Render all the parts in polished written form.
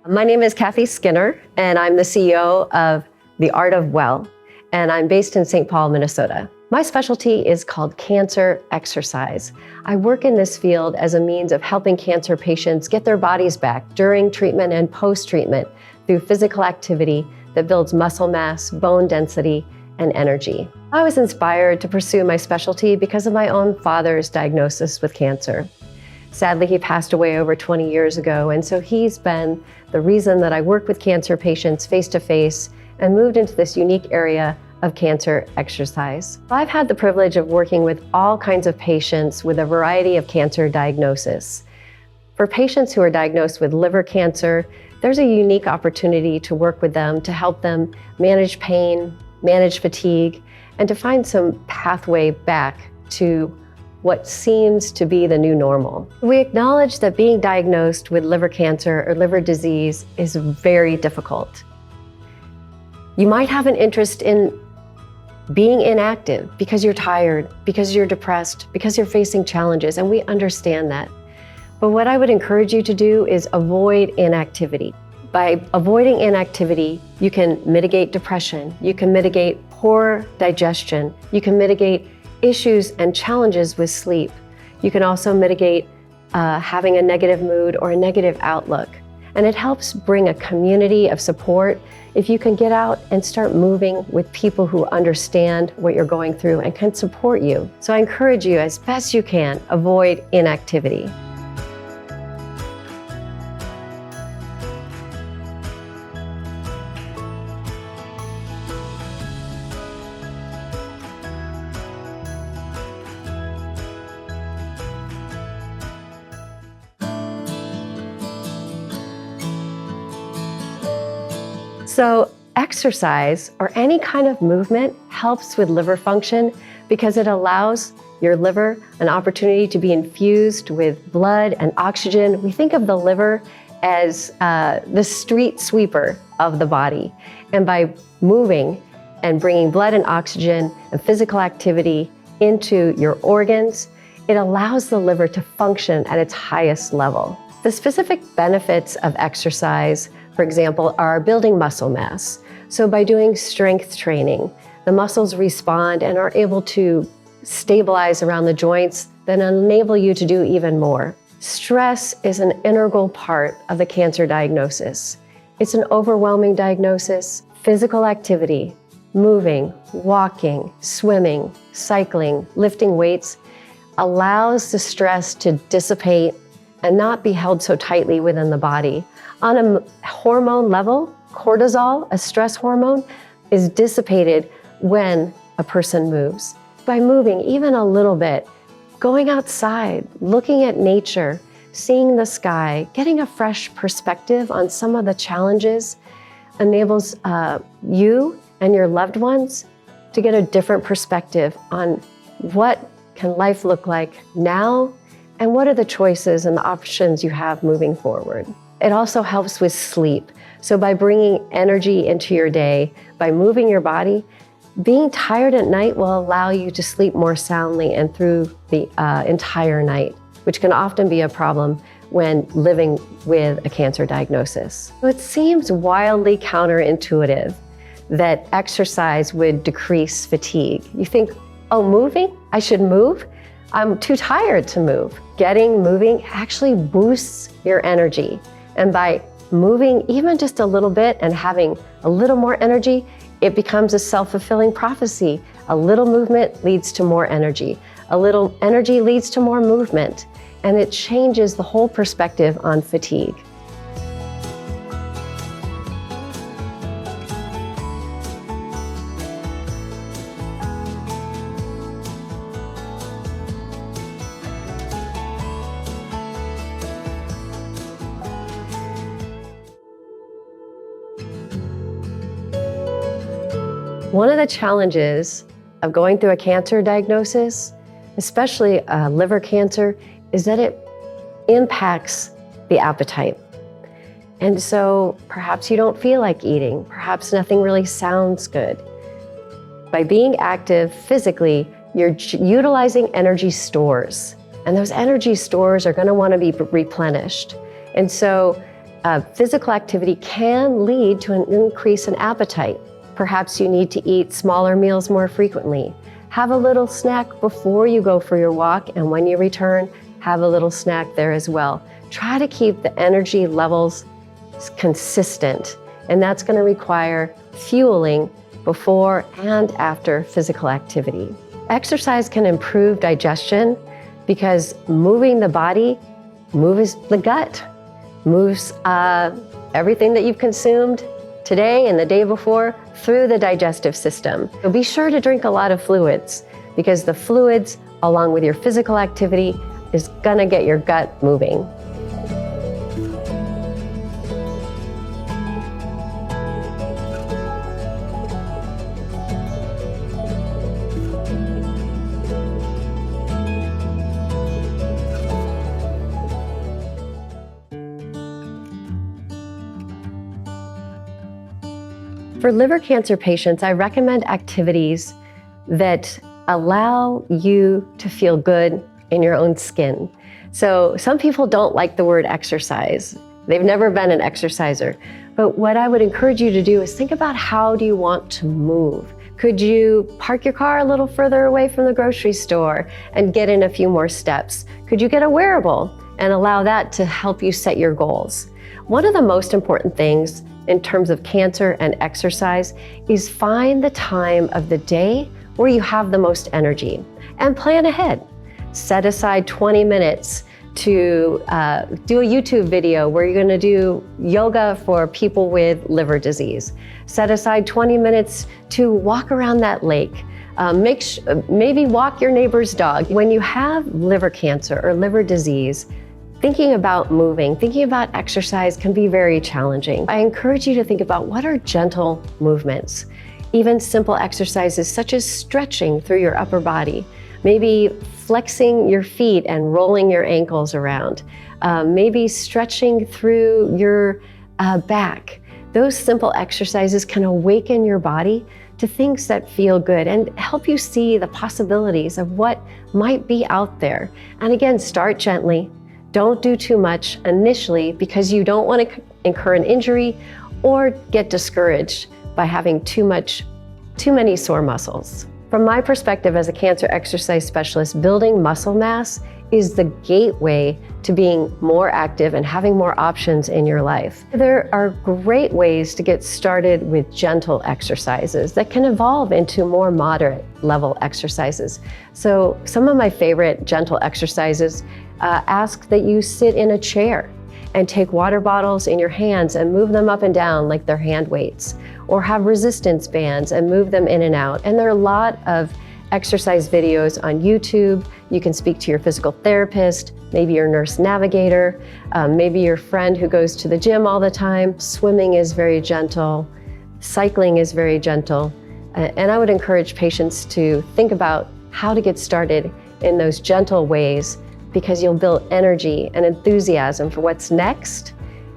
My name is Cathy Skinner, and I'm the CEO of The Art of Well, and I'm based in St. Paul, Minnesota. My specialty is called cancer exercise. I work in this field as a means of helping cancer patients get their bodies back during treatment and post-treatment through physical activity that builds muscle mass, bone density, and energy. I was inspired to pursue my specialty because of my own father's diagnosis with cancer. Sadly, he passed away over 20 years ago, and so he's been the reason that I work with cancer patients face-to-face and moved into this unique area of cancer exercise. I've had the privilege of working with all kinds of patients with a variety of cancer diagnosis. For patients who are diagnosed with liver cancer, there's a unique opportunity to work with them to help them manage pain, manage fatigue, and to find some pathway back to what seems to be the new normal. We acknowledge that being diagnosed with liver cancer or liver disease is very difficult. You might have an interest in being inactive because you're tired, because you're depressed, because you're facing challenges, and we understand that. But what I would encourage you to do is avoid inactivity. By avoiding inactivity, you can mitigate depression, you can mitigate poor digestion, you can mitigate issues and challenges with sleep. You can also mitigate having a negative mood or a negative outlook. And it helps bring a community of support if you can get out and start moving with people who understand what you're going through and can support you. So I encourage you, as best you can, avoid inactivity. So exercise or any kind of movement helps with liver function because it allows your liver an opportunity to be infused with blood and oxygen. We think of the liver as the street sweeper of the body. And by moving and bringing blood and oxygen and physical activity into your organs, it allows the liver to function at its highest level. The specific benefits of exercise, for example, are building muscle mass. So by doing strength training, the muscles respond and are able to stabilize around the joints that enable you to do even more. Stress is an integral part of the cancer diagnosis. It's an overwhelming diagnosis. Physical activity, moving, walking, swimming, cycling, lifting weights, allows the stress to dissipate and not be held so tightly within the body. On a hormone level, cortisol, a stress hormone, is dissipated when a person moves. By moving even a little bit, going outside, looking at nature, seeing the sky, getting a fresh perspective on some of the challenges enables you and your loved ones to get a different perspective on what can life look like now and what are the choices and the options you have moving forward. It also helps with sleep. So by bringing energy into your day, by moving your body, being tired at night will allow you to sleep more soundly and through the entire night, which can often be a problem when living with a cancer diagnosis. So it seems wildly counterintuitive that exercise would decrease fatigue. You think, oh, moving? I should move? I'm too tired to move. Moving actually boosts your energy. And by moving even just a little bit and having a little more energy, it becomes a self-fulfilling prophecy. A little movement leads to more energy. A little energy leads to more movement. And it changes the whole perspective on fatigue. One of the challenges of going through a cancer diagnosis, especially liver cancer, is that it impacts the appetite. And so perhaps you don't feel like eating, perhaps nothing really sounds good. By being active physically, you're utilizing energy stores, and those energy stores are going to want to be replenished. And so Physical activity can lead to an increase in appetite. Perhaps you need to eat smaller meals more frequently. Have a little snack before you go for your walk, and when you return, have a little snack there as well. Try to keep the energy levels consistent, and that's going to require fueling before and after physical activity. Exercise can improve digestion because moving the body moves the gut, moves everything that you've consumed today and the day before through the digestive system. So be sure to drink a lot of fluids, because the fluids, along with your physical activity, is gonna get your gut moving. For liver cancer patients, I recommend activities that allow you to feel good in your own skin. So some people don't like the word exercise. They've never been an exerciser. But what I would encourage you to do is think about, how do you want to move? Could you park your car a little further away from the grocery store and get in a few more steps? Could you get a wearable and allow that to help you set your goals? One of the most important things in terms of cancer and exercise is find the time of the day where you have the most energy and plan ahead. Set aside 20 minutes to do a YouTube video where you're going to do yoga for people with liver disease. Set aside 20 minutes to walk around that lake. Maybe walk your neighbor's dog. When you have liver cancer or liver disease, thinking about moving, thinking about exercise can be very challenging. I encourage you to think about, what are gentle movements? Even simple exercises such as stretching through your upper body, maybe flexing your feet and rolling your ankles around, maybe stretching through your back. Those simple exercises can awaken your body to things that feel good and help you see the possibilities of what might be out there. And again, start gently. Don't do too much initially, because you don't want to incur an injury or get discouraged by having too many sore muscles. From my perspective as a cancer exercise specialist, building muscle mass is the gateway to being more active and having more options in your life. There are great ways to get started with gentle exercises that can evolve into more moderate level exercises. So some of my favorite gentle exercises ask that you sit in a chair and take water bottles in your hands and move them up and down like they're hand weights, or have resistance bands and move them in and out. And there are a lot of exercise videos on YouTube. You can speak to your physical therapist, maybe your nurse navigator, maybe your friend who goes to the gym all the time. Swimming is very gentle, cycling is very gentle. And I would encourage patients to think about how to get started in those gentle ways, because you'll build energy and enthusiasm for what's next,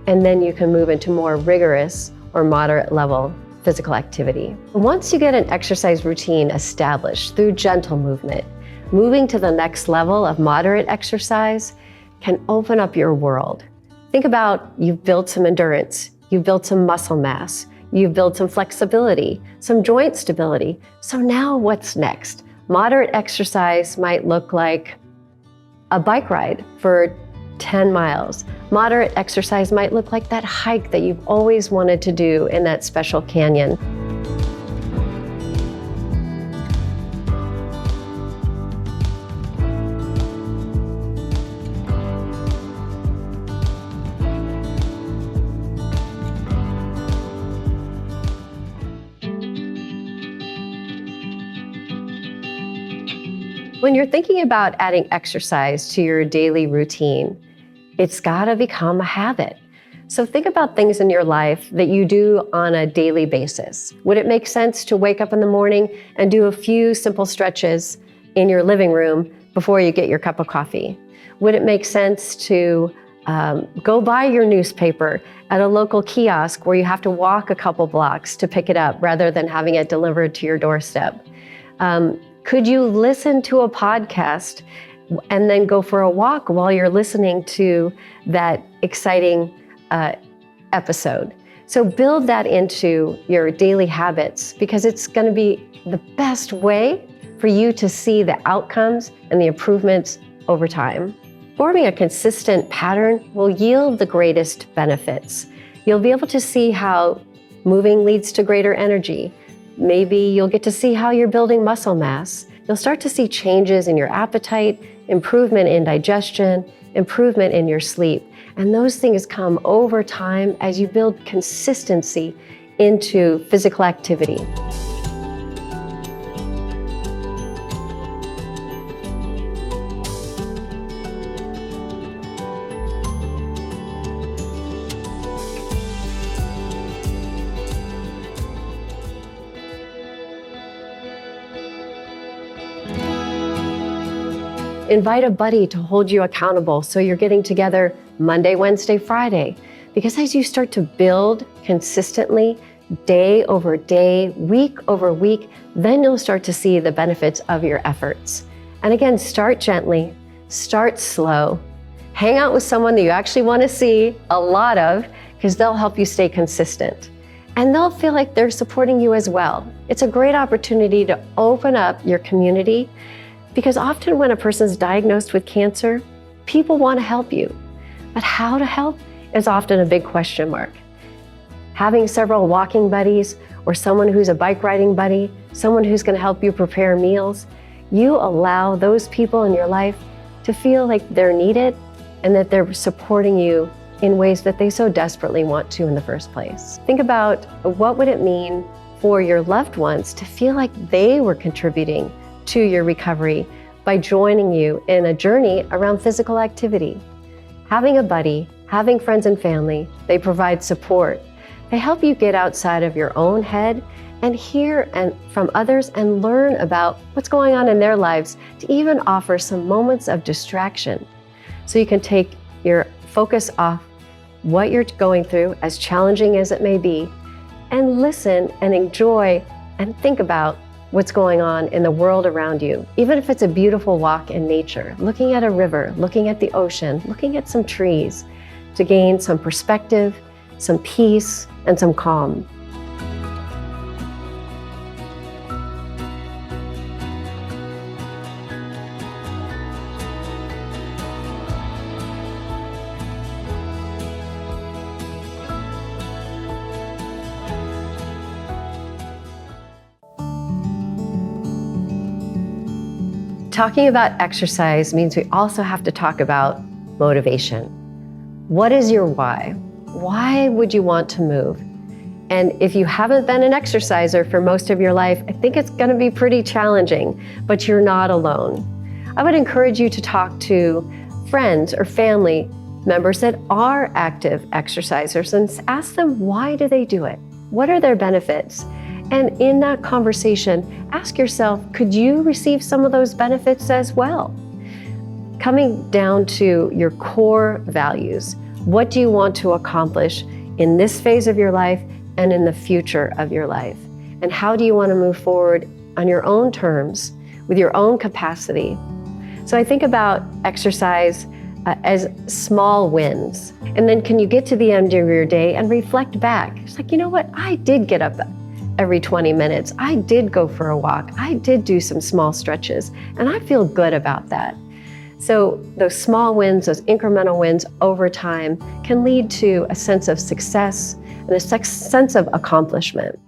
and then you can move into more rigorous or moderate level physical activity. Once you get an exercise routine established through gentle movement, moving to the next level of moderate exercise can open up your world. Think about, you've built some endurance, you've built some muscle mass, you've built some flexibility, some joint stability. So now what's next? Moderate exercise might look like a bike ride for 10 miles. Moderate exercise might look like that hike that you've always wanted to do in that special canyon. When you're thinking about adding exercise to your daily routine, it's gotta become a habit. So think about things in your life that you do on a daily basis. Would it make sense to wake up in the morning and do a few simple stretches in your living room before you get your cup of coffee? Would it make sense to go buy your newspaper at a local kiosk where you have to walk a couple blocks to pick it up rather than having it delivered to your doorstep? Could you listen to a podcast and then go for a walk while you're listening to that exciting episode. So build that into your daily habits because it's going to be the best way for you to see the outcomes and the improvements over time. Forming a consistent pattern will yield the greatest benefits. You'll be able to see how moving leads to greater energy. Maybe you'll get to see how you're building muscle mass. You'll start to see changes in your appetite, improvement in digestion, improvement in your sleep. And those things come over time as you build consistency into physical activity. Invite a buddy to hold you accountable so you're getting together Monday, Wednesday, Friday. Because as you start to build consistently, day over day, week over week, then you'll start to see the benefits of your efforts. And again, start gently, start slow. Hang out with someone that you actually want to see a lot of because they'll help you stay consistent. And they'll feel like they're supporting you as well. It's a great opportunity to open up your community because often when a person's diagnosed with cancer, people want to help you. But how to help is often a big question mark. Having several walking buddies or someone who's a bike riding buddy, someone who's going to help you prepare meals, you allow those people in your life to feel like they're needed and that they're supporting you in ways that they so desperately want to in the first place. Think about what would it mean for your loved ones to feel like they were contributing to your recovery by joining you in a journey around physical activity. Having a buddy, having friends and family, they provide support. They help you get outside of your own head and hear from others and learn about what's going on in their lives to even offer some moments of distraction. So you can take your focus off what you're going through, as challenging as it may be, and listen and enjoy and think about what's going on in the world around you. Even if it's a beautiful walk in nature, looking at a river, looking at the ocean, looking at some trees to gain some perspective, some peace, and some calm. Talking about exercise means we also have to talk about motivation. What is your why? Why would you want to move? And if you haven't been an exerciser for most of your life, I think it's going to be pretty challenging, but you're not alone. I would encourage you to talk to friends or family members that are active exercisers and ask them, why do they do it? What are their benefits? And in that conversation, ask yourself, could you receive some of those benefits as well? Coming down to your core values, what do you want to accomplish in this phase of your life and in the future of your life? And how do you want to move forward on your own terms, with your own capacity? So I think about exercise as small wins. And then can you get to the end of your day and reflect back? It's like, you know what? I did get up every 20 minutes. I did go for a walk. I did do some small stretches, and I feel good about that. So those small wins, those incremental wins over time can lead to a sense of success and a sense of accomplishment.